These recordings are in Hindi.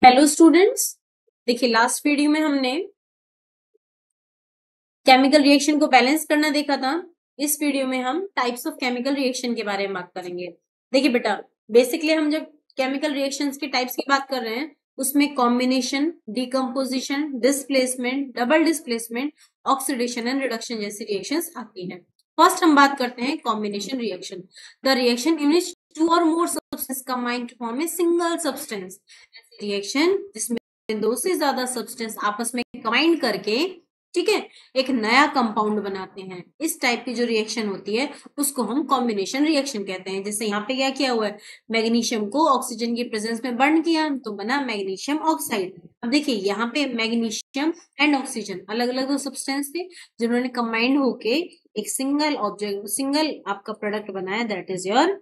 हेलो स्टूडेंट्स, देखिए लास्ट वीडियो में हमने केमिकल रिएक्शन को बैलेंस करना देखा था। इस वीडियो में हम टाइप्स ऑफ केमिकल रिएक्शन के बारे में बात करेंगे। देखिए बेटा, बेसिकली हम जब केमिकल रिएक्शंस के टाइप्स की बात कर रहे हैं उसमें combination, decomposition, displacement, double displacement, oxidation and reduction जैसी रिएक्शंस आती हैं। फर्स्ट हम बात करते हैं combination reaction. The reaction in which two or more substance combine to form a single substance. Reaction जिसमें दो से ज्यादा सब्सटेंस आपस में कंबाइन करके, ठीक है, एक नया कंपाउंड बनाते हैं। इस टाइप की जो रिएक्शन होती है उसको हम कॉम्बिनेशन रिएक्शन कहते हैं। जैसे यहाँ पे क्या किया हुआ है, मैग्नीशियम को ऑक्सीजन की प्रेजेंस में बर्न किया तो बना मैग्नीशियम ऑक्साइड। अब देखिए यहाँ पे मैग्नीशियम एंड ऑक्सीजन अलग अलग दो सब्सटेंस थे जिन्होंने कंबाइंड होके एक सिंगल ऑब्जेक्ट, सिंगल आपका प्रोडक्ट बनाया, that is your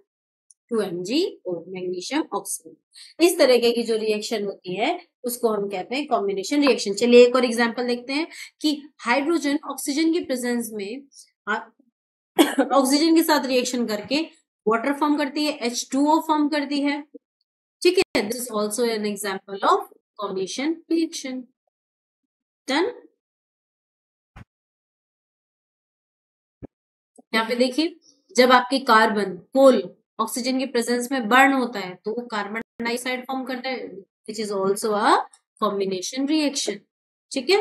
2MgO, magnesium oxide. इस तरीके की जो रिएक्शन होती है उसको हम कहते हैं कॉम्बिनेशन रिएक्शन। चलिए एक और एग्जांपल देखते हैं कि हाइड्रोजन ऑक्सीजन की प्रेजेंस में ऑक्सीजन के साथ रिएक्शन करके वाटर फॉर्म करती है, H2O फॉर्म करती है। ठीक है, this is also an example of combination reaction. Done. यहाँ पे देखिए, जब आपके कार्बन कोल ऑक्सीजन की प्रेजेंस में बर्न होता है तो वो कार्बन डाइऑक्साइड फॉर्म करता है, which is also a combination reaction. ठीक है,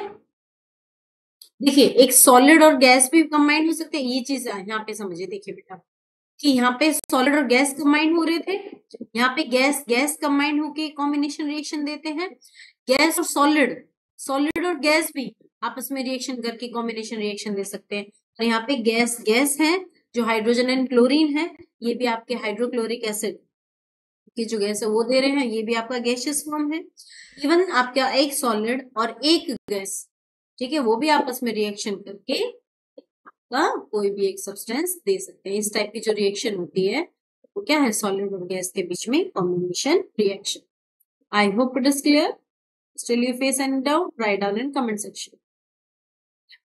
देखिए एक सॉलिड और गैस भी कंबाइन हो सकते हैं। ये चीज यहाँ पे समझिए, देखिए बेटा कि यहाँ पे सॉलिड और गैस कंबाइन हो रहे थे, यहाँ पे गैस गैस कंबाइन होके कॉम्बिनेशन रिएक्शन देते हैं। गैस और सॉलिड, सॉलिड और गैस भी आपस में रिएक्शन करके कॉम्बिनेशन रिएक्शन दे सकते हैं। तो यहाँ पे गैस गैस है जो हाइड्रोजन एंड क्लोरीन है, ये भी आपके हाइड्रोक्लोरिक एसिड की जो गैस है वो दे रहे हैं, ये भी आपका गैसियस फॉर्म है। इवन आपका एक सॉलिड और एक गैस, ठीक है, वो भी आपस में रिएक्शन करके आपका कोई भी एक सब्सटेंस दे सकते हैं। इस टाइप की जो रिएक्शन होती है वो क्या है, सॉलिड और गैस के बीच में combination reaction. I hope it is clear. Still you face any doubt, write down in comment section.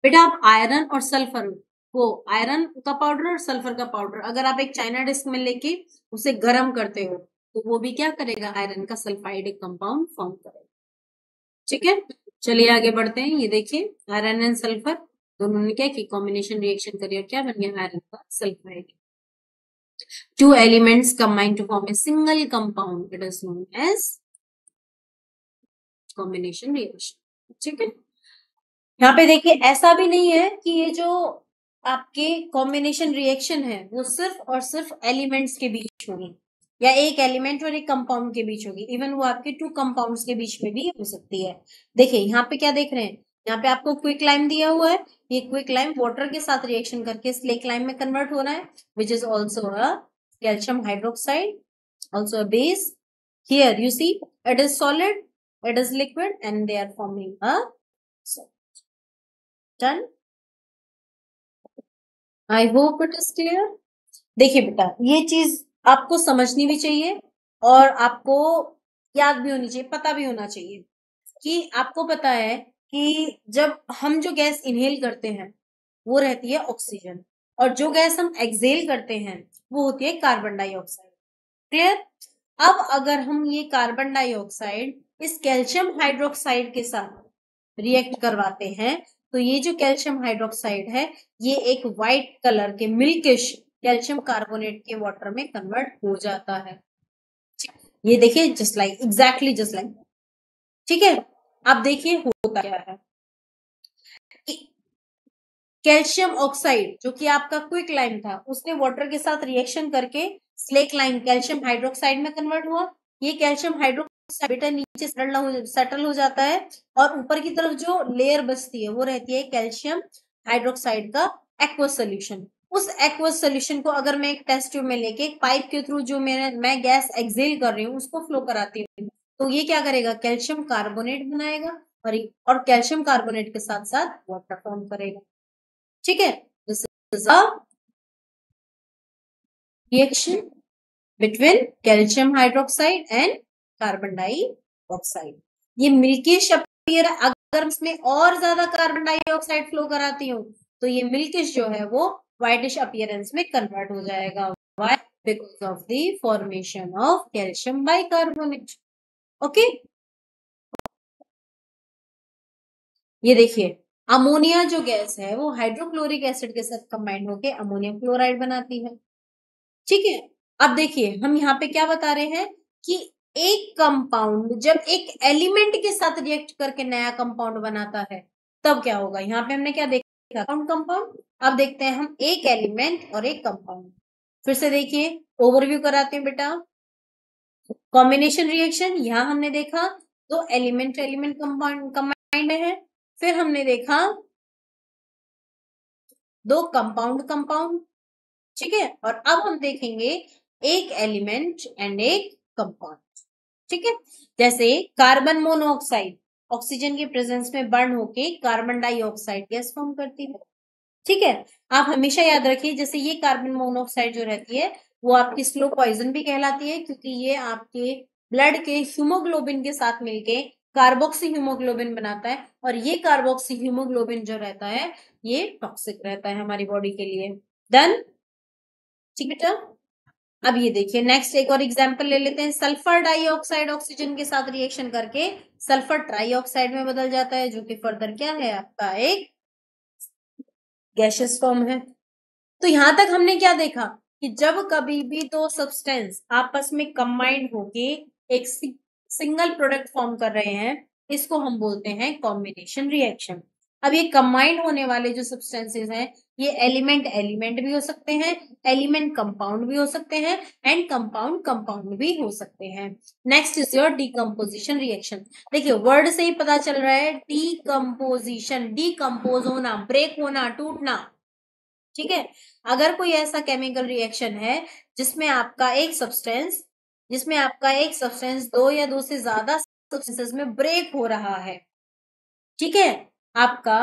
बेटा आप आयरन और सल्फर को, आयरन का पाउडर और सल्फर का पाउडर अगर आप एक चाइना डिस्क में लेके उसे गर्म करते हो तो वो भी क्या करेगा, आयरन का सल्फाइड एक कंपाउंड फॉर्म करेगा। ठीक है, चलिए आगे बढ़ते हैं। ये देखिए आयरन एंड सल्फर दोनों ने क्या की, कॉम्बिनेशन रिएक्शन करी और क्या बन गया, आयरन का sulphide. Two elements combine to form a single compound, it is known as combination reaction. ठीक है, यहाँ पे देखिए ऐसा भी नहीं है कि ये जो आपके कॉम्बिनेशन रिएक्शन है वो सिर्फ और सिर्फ एलिमेंट्स के बीच होगी या एक एलिमेंट और एक कंपाउंड के बीच होगी। इवन वो आपके टू कंपाउंड्स के बीच में भी हो सकती है। देखिए यहाँ पे क्या देख रहे हैं, यहाँ पे आपको क्विक लाइम दिया हुआ है, ये क्विक लाइम वाटर के साथ रिएक्शन करके स्लेक लाइम में कन्वर्ट हो रहा है, which is also a calcium hydroxide, also a base. Here you see it is solid, it is liquid and they are forming a solid. Done. I hope it is clear. देखिए बेटा ये चीज आपको समझनी भी चाहिए और आपको याद भी होनी चाहिए, पता भी होना चाहिए कि आपको पता है कि जब हम जो गैस इनहेल करते हैं वो रहती है ऑक्सीजन और जो गैस हम एक्सहेल करते हैं वो होती है कार्बन डाइऑक्साइड। क्लियर। अब अगर हम ये कार्बन डाइऑक्साइड इस कैल्शियम हाइड्रोक्साइड के साथ रिएक्ट करवाते हैं तो ये जो कैल्शियम हाइड्रोक्साइड है ये एक व्हाइट कलर के मिल्किश कैल्शियम कार्बोनेट के वाटर में कन्वर्ट हो जाता है। ये देखिए just like, exactly just like. ठीक है, आप देखिए होता क्या है, कैल्शियम ऑक्साइड जो कि आपका क्विक लाइम था उसने वाटर के साथ रिएक्शन करके स्लेक लाइम कैल्शियम हाइड्रोक्साइड में कन्वर्ट हुआ। ये कैल्शियम हाइड्रोक्साइड बेटा नीचे सेटल हो जाता है और ऊपर की तरफ जो लेयर बचती है वो रहती है कैल्शियम हाइड्रोक्साइड का एक्वस सोल्यूशन। उस एक्वस सोल्यूशन को अगर मैं एक टेस्ट ट्यूब में लेके एक पाइप के थ्रू जो मैं गैस एक्सहेल कर रही हूँ उसको फ्लो कराती हूँ तो ये क्या करेगा, कैल्शियम कार्बोनेट बनाएगा और कैल्शियम कार्बोनेट के साथ साथ वाटर फॉर्म करेगा। ठीक है, this is a reaction between calcium hydroxide and carbon dioxide. ये मिल्किश अपीयर, अगर इसमें और ज्यादा कार्बन डाइऑक्साइड फ्लो कराती हूँ तो ये मिल्किश जो है वो व्हाइटिश अपीयरेंस में कन्वर्ट हो जाएगा। Why? Because of the formation of calcium bicarbonate. Okay, ये देखिए अमोनिया जो गैस है वो हाइड्रोक्लोरिक एसिड के साथ कंबाइंड होकर अमोनियम क्लोराइड बनाती है। ठीक है, अब देखिए हम यहाँ पे क्या बता रहे हैं कि एक कंपाउंड जब एक एलिमेंट के साथ रिएक्ट करके नया कंपाउंड बनाता है तब क्या होगा। यहाँ पे हमने क्या देखा, कंपाउंड। अब देखते हैं हम एक एलिमेंट और एक कंपाउंड। फिर से देखिए ओवरव्यू कराते हैं बेटा। कॉम्बिनेशन रिएक्शन यहाँ हमने देखा दो एलिमेंट एलिमेंट कंबाइंड है। फिर हमने देखा दो कंपाउंड कंपाउंड। ठीक है, और अब हम देखेंगे एक एलिमेंट एंड एक कंपाउंड। ठीक है, जैसे कार्बन मोनोऑक्साइड ऑक्सीजन के प्रेजेंस में बर्न होके कार्बन डाइऑक्साइड गैस फॉर्म करती है। ठीक है, आप हमेशा याद रखिए जैसे ये कार्बन मोनोऑक्साइड जो रहती है वो आपकी स्लो पॉइजन भी कहलाती है, क्योंकि ये आपके ब्लड के हीमोग्लोबिन के साथ मिलके कार्बोक्सी हीमोग्लोबिन बनाता है, और ये कार्बोक्सी हीमोग्लोबिन जो रहता है ये टॉक्सिक रहता है हमारी बॉडी के लिए। डन, ठीक बेटा। अब ये देखिए नेक्स्ट एक और एग्जांपल ले लेते हैं। सल्फर डाइऑक्साइड ऑक्सीजन के साथ रिएक्शन करके सल्फर ट्राइऑक्साइड में बदल जाता है, जो कि फर्दर क्या है आपका एक गैसियस फॉर्म है। तो यहां तक हमने क्या देखा कि जब कभी भी दो सब्सटेंस आपस में कंबाइंड होके एक सिंगल प्रोडक्ट फॉर्म कर रहे हैं इसको हम बोलते हैं कॉम्बिनेशन रिएक्शन। अब ये कंबाइंड होने वाले जो सब्सटेंसेस हैं ये एलिमेंट एलिमेंट भी हो सकते हैं, एलिमेंट कंपाउंड भी हो सकते हैं, एंड कंपाउंड कंपाउंड भी हो सकते हैं। Next is your decomposition reaction. देखिए वर्ड से ही पता चल रहा है डीकम्पोजिशन, डीकम्पोज होना, ब्रेक होना, टूटना। ठीक है, अगर कोई ऐसा केमिकल रिएक्शन है जिसमें आपका एक सब्सटेंस दो या दो से ज्यादा सब्सटेंसेस में ब्रेक हो रहा है, ठीक है, आपका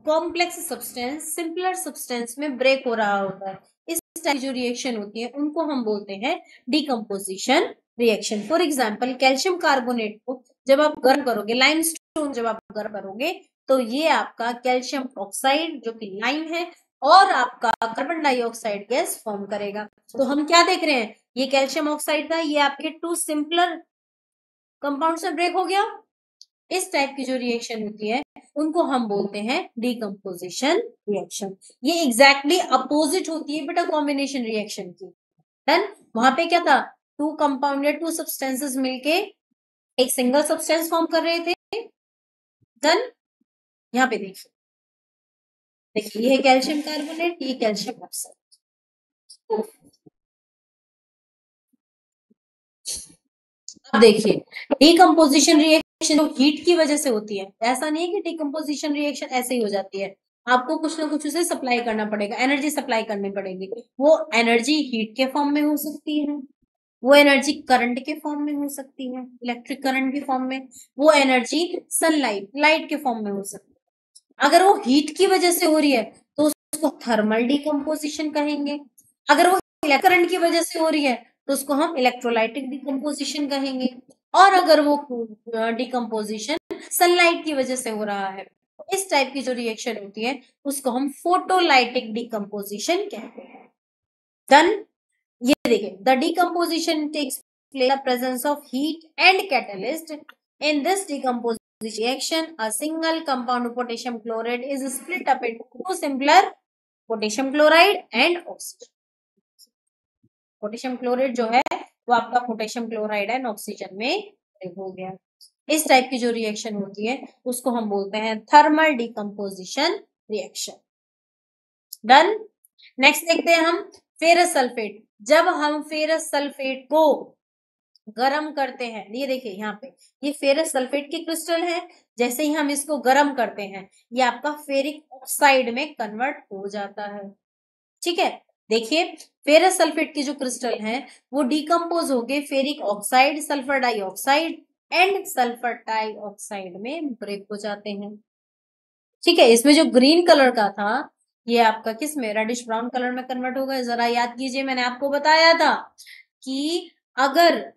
कॉम्प्लेक्स सब्सटेंस सिंपलर सब्सटेंस में ब्रेक हो रहा होता है, इस टाइप की जो रिएक्शन होती है उनको हम बोलते हैं decomposition reaction. For example calcium carbonate को जब आप गर्म करोगे, लाइमस्टोन जब आप गर्म करोगे तो ये आपका कैल्शियम ऑक्साइड जो कि लाइम है और आपका कार्बन डाइऑक्साइड गैस फॉर्म करेगा। तो हम क्या देख रहे हैं, ये कैल्शियम ऑक्साइड था, ये आपके टू सिंपलर कंपाउंड से ब्रेक हो गया। इस टाइप की जो रिएक्शन होती है उनको हम बोलते हैं डीकम्पोजिशन रिएक्शन। ये एग्जैक्टली अपोजिट होती है बेटा कॉम्बिनेशन रिएक्शन की। डन, वहां पे क्या था, टू कंपाउंड या टू सब्सटेंसेस मिलके एक सिंगल सब्सटेंस फॉर्म कर रहे थे। डन, यहाँ पे देखिए, ये है कैल्शियम कार्बोनेट, ये कैल्शियम ऑक्साइड। अब देखिए डीकम्पोजिशन रिएक्शन हीट की वजह से होती है, ऐसा नहीं है कि डीकम्पोजिशन रिएक्शन ऐसे ही हो जाती है, आपको कुछ ना कुछ उसे सप्लाई करना पड़ेगा, एनर्जी सप्लाई करनी पड़ेगी। वो एनर्जी हीट के फॉर्म में हो सकती है, वो एनर्जी करंट के फॉर्म में हो सकती है, इलेक्ट्रिक करंट के फॉर्म में, वो एनर्जी सनलाइट लाइट के फॉर्म में हो सकती है। अगर वो हीट की वजह से हो रही है तो उसको थर्मल डीकम्पोजिशन कहेंगे। अगर वो करंट की वजह से हो रही है तो उसको हम इलेक्ट्रोलाइटिक डिकम्पोजिशन कहेंगे। और अगर वो डिकम्पोजिशन सनलाइट की वजह से हो रहा है, इस टाइप की जो रिएक्शन होती है उसको हम फोटोलाइटिक डिकम्पोजिशन कहते हैं। डन, ये देखिए the decomposition takes place the presence of heat and catalyst. In this decomposition reaction a single compound potassium chloride is split up into two simpler potassium chloride and oxygen. Potassium chloride जो है वो आपका पोटेशियम क्लोराइड एंड ऑक्सीजन में हो गया। इस टाइप की जो रिएक्शन होती है उसको हम बोलते हैं thermal decomposition reaction. Done, next देखते हैं हम फेरस सल्फेट। जब हम फेरस सल्फेट को गरम करते हैं, ये देखिए यहाँ पे ये फेरस सल्फेट की क्रिस्टल है, जैसे ही हम इसको गरम करते हैं ये आपका फेरिक ऑक्साइड में कन्वर्ट हो जाता है। ठीक है, देखिए फेरस सल्फेट की जो क्रिस्टल है वो डिकम्पोज हो गए ferric oxide, sulphur dioxide and sulphur dioxide में ब्रेक हो जाते हैं। ठीक है, इसमें जो ग्रीन कलर का था ये आपका किस में, रेडिश ब्राउन कलर में कन्वर्ट होगा। जरा याद कीजिए, मैंने आपको बताया था कि अगर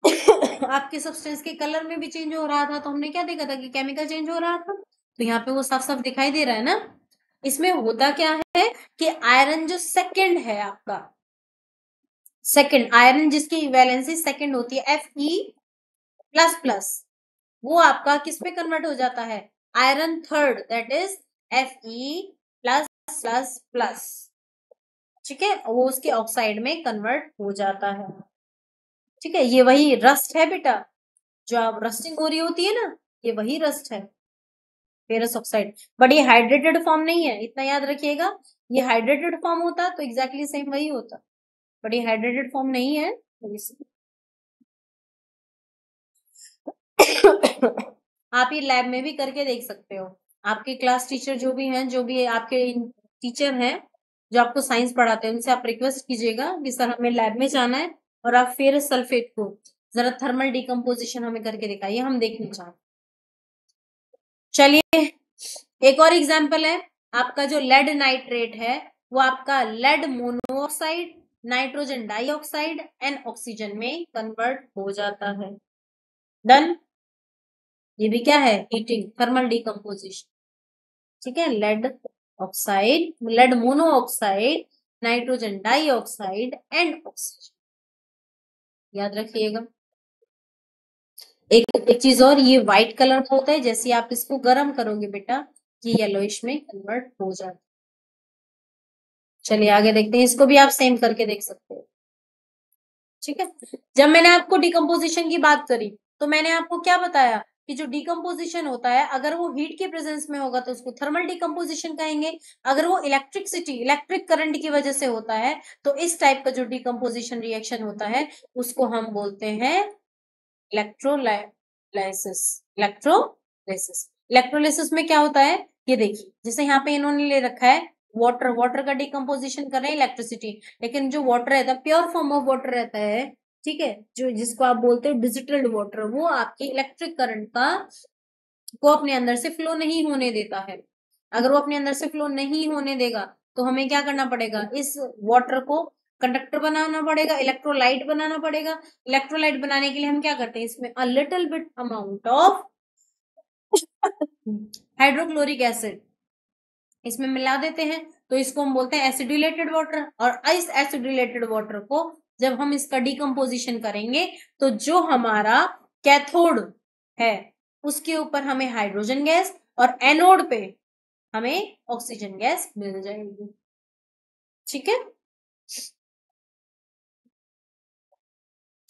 आपके सब्सटेंस के कलर में भी चेंज हो रहा था तो हमने क्या देखा था कि केमिकल चेंज हो रहा था। तो यहाँ पे वो साफ साफ दिखाई दे रहा है ना। इसमें होता क्या है कि आयरन जो सेकंड है आपका, सेकंड आयरन जिसकी वैलेंसी सेकंड होती है Fe++, वो आपका किस में कन्वर्ट हो जाता है, iron third, that is Fe+++, ठीक है, वो उसके ऑक्साइड में कन्वर्ट हो जाता है। ठीक है, ये वही रस्ट है बेटा, जो आप रस्टिंग हो रही होती है ना, ये वही रस्ट है, फेरस ऑक्साइड। बट ये हाइड्रेटेड फॉर्म नहीं है, इतना याद रखिएगा। ये हाइड्रेटेड फॉर्म होता तो एग्जैक्टली सेम वही होता, बट ये हाइड्रेटेड फॉर्म नहीं है, आप ये लैब में भी करके देख सकते हो। आपके क्लास टीचर जो भी हैं, जो भी आपके टीचर हैं जो आपको साइंस पढ़ाते हैं, उनसे आप रिक्वेस्ट कीजिएगा कि सर हमें लैब में जाना है और आप फेरस सल्फेट को जरा थर्मल डिकम्पोजिशन हमें करके दिखाइए, हम देखना चाहते। चलिए एक और एग्जाम्पल है, आपका जो लेड नाइट्रेट है वो आपका lead monoxide, nitrogen dioxide and oxygen में कन्वर्ट हो जाता है। डन। ये भी क्या है, हीटिंग, थर्मल डिकम्पोजिशन। ठीक है, lead oxide, lead monoxide, nitrogen dioxide and oxygen, याद रखिएगा। एक चीज और, ये व्हाइट कलर का होता है, जैसे आप इसको गर्म करोगे बेटा ये येलोइश में कन्वर्ट हो जाता है। चलिए आगे देखते हैं, इसको भी आप सेम करके देख सकते हो। ठीक है, जब मैंने आपको डिकम्पोजिशन की बात करी तो मैंने आपको क्या बताया कि जो डिकम्पोजिशन होता है अगर वो हीट के प्रेजेंस में होगा तो उसको थर्मल डिकम्पोजिशन कहेंगे, अगर वो इलेक्ट्रिसिटी, इलेक्ट्रिक करंट की वजह से होता है तो इस टाइप का जो डिकम्पोजिशन रिएक्शन होता है उसको हम बोलते हैं इलेक्ट्रोलाइसिस। इलेक्ट्रोलाइसिस, इलेक्ट्रोलाइसिस में क्या होता है, ये देखिए जैसे यहाँ पे इन्होंने ले रखा है वाटर, वाटर का डिकम्पोजिशन कर रहे हैं इलेक्ट्रिसिटी, लेकिन जो वाटर रहता है प्योर फॉर्म ऑफ वाटर रहता है, ठीक है, जो जिसको आप बोलते हो डिजिटल वाटर, वो आपके इलेक्ट्रिक करंट का को अपने अंदर से फ्लो नहीं होने देता है। अगर वो अपने अंदर से फ्लो नहीं होने देगा तो हमें क्या करना पड़ेगा, इस वाटर को कंडक्टर बनाना पड़ेगा, इलेक्ट्रोलाइट बनाना पड़ेगा। इलेक्ट्रोलाइट बनाने के लिए हम क्या करते हैं, इसमें a little bit amount of hydrochloric acid इसमें मिला देते हैं, तो इसको हम बोलते हैं एसिडिलेटेड वाटर। और इस एसिडिलेटेड वाटर को जब हम इसका डिकम्पोजिशन करेंगे तो जो हमारा कैथोड है उसके ऊपर हमें हाइड्रोजन गैस और एनोड पे हमें ऑक्सीजन गैस मिल जाएगी। ठीक है,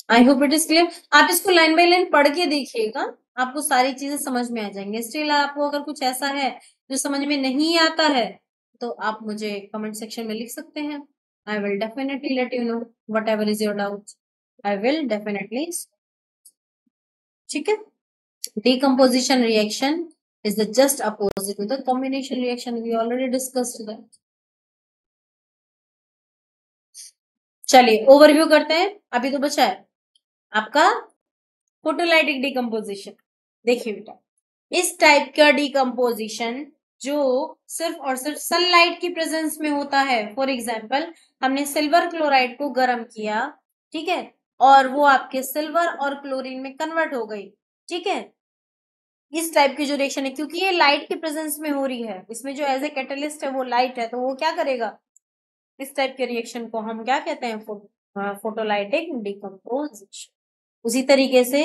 I hope it is clear. आप इसको लाइन बाय लाइन पढ़ के देखिएगा, आपको सारी चीजें समझ में आ जाएंगे। स्टिल आपको अगर कुछ ऐसा है जो समझ में नहीं आता है तो आप मुझे कमेंट सेक्शन में लिख सकते हैं। I will definitely let you know what ever is your doubt, I will definitely. ठीक है, decomposition reaction is the just opposite to the combination reaction, we already discussed that. चलिए ओवरव्यू करते हैं, अभी तो बचा है आपका फोटोलाइटिक डिकम्पोजिशन। देखिए बेटा, इस टाइप का डिकम्पोजिशन जो सिर्फ और सिर्फ सनलाइट की प्रेजेंस में होता है, फॉर एग्जाम्पल हमने सिल्वर क्लोराइड को गर्म किया, ठीक है, और वो आपके सिल्वर और क्लोरीन में कन्वर्ट हो गई। ठीक है, इस टाइप की जो रिएक्शन है, क्योंकि ये लाइट के प्रेजेंस में हो रही है, इसमें जो एज ए कैटलिस्ट है वो लाइट है, तो वो क्या करेगा, इस टाइप के रिएक्शन को हम क्या कहते हैं, फोटोलाइटिक डिकम्पोजिशन। उसी तरीके से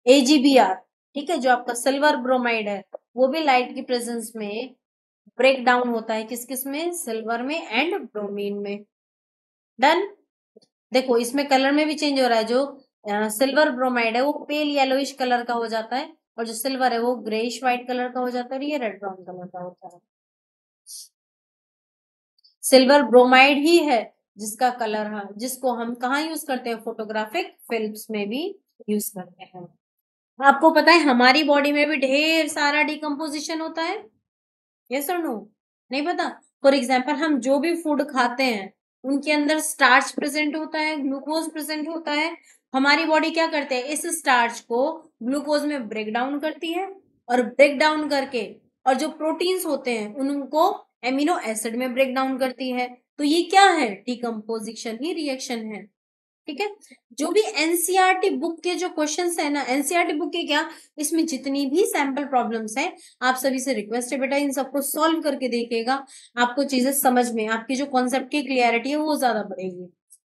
AgBr, ठीक है, जो आपका सिल्वर ब्रोमाइड है वो भी लाइट की प्रेजेंस में ब्रेक डाउन होता है, किस किस में, सिल्वर में एंड ब्रोमीन में। डन। देखो इसमें कलर में भी चेंज हो रहा है, जो सिल्वर ब्रोमाइड है वो पेल येलोइश कलर का हो जाता है और जो सिल्वर है वो ग्रेइश व्हाइट कलर का हो जाता है और ये रेड ब्राउन कलर का होता है। सिल्वर ब्रोमाइड ही है जिसका कलर है, जिसको हम कहाँ यूज करते हैं, फोटोग्राफिक फिल्म्स में भी यूज करते हैं। आपको पता है हमारी बॉडी में भी ढेर सारा डिकम्पोजिशन होता है, यस और नो, नहीं पता। फॉर एग्जाम्पल हम जो भी फूड खाते हैं उनके अंदर स्टार्च प्रेजेंट होता है, ग्लूकोज प्रेजेंट होता है। हमारी बॉडी क्या करते हैं, इस स्टार्च को ग्लूकोज में ब्रेक डाउन करती है और ब्रेक डाउन करके और जो प्रोटीन्स होते हैं उनको एमिनो एसिड में ब्रेक डाउन करती है। तो ये क्या है, डिकम्पोजिशन ही रिएक्शन है। ठीक है, जो भी एनसीईआरटी बुक के जो क्वेश्चंस है ना, एनसीईआरटी बुक के क्या, इसमें जितनी भी सैंपल प्रॉब्लम्स हैं आप सभी से रिक्वेस्ट है बेटा इन सबको सॉल्व करके देखिएगा, आपको चीजें समझ में, आपकी जो कॉन्सेप्ट की क्लियरिटी है वो ज्यादा बढ़ेगी।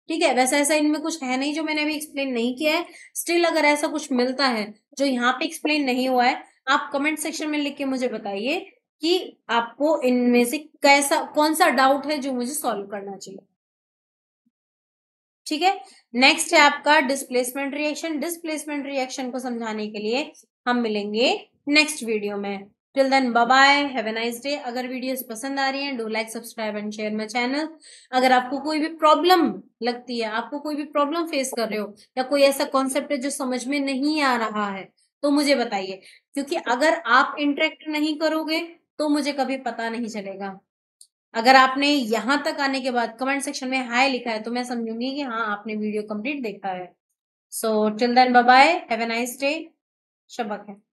ठीक है, वैसा ऐसा इनमें कुछ है नहीं जो मैंने अभी एक्सप्लेन नहीं किया है। स्टिल अगर ऐसा कुछ मिलता है जो यहाँ पे एक्सप्लेन नहीं हुआ है, आप कमेंट सेक्शन में लिख के मुझे बताइए कि आपको इनमें से कौन सा डाउट है जो मुझे सॉल्व करना चाहिए। ठीक है, नेक्स्ट है आपका डिस्प्लेसमेंट रिएक्शन। डिस्प्लेसमेंट रिएक्शन को समझाने के लिए हम मिलेंगे नेक्स्ट वीडियो में। Till then bye bye, have a nice day. अगर वीडियोस पसंद आ रही हैं, do like, subscribe and share my channel. अगर आपको कोई भी प्रॉब्लम लगती है, आपको कोई भी प्रॉब्लम फेस कर रहे हो, या कोई ऐसा कॉन्सेप्ट है जो समझ में नहीं आ रहा है, तो मुझे बताइए, क्योंकि अगर आप इंटरेक्ट नहीं करोगे तो मुझे कभी पता नहीं चलेगा। अगर आपने यहां तक आने के बाद कमेंट सेक्शन में हाय लिखा है तो मैं समझूंगी कि हाँ, आपने वीडियो कंप्लीट देखा है। So till then bye bye, have a nice day, शब्बा खैर।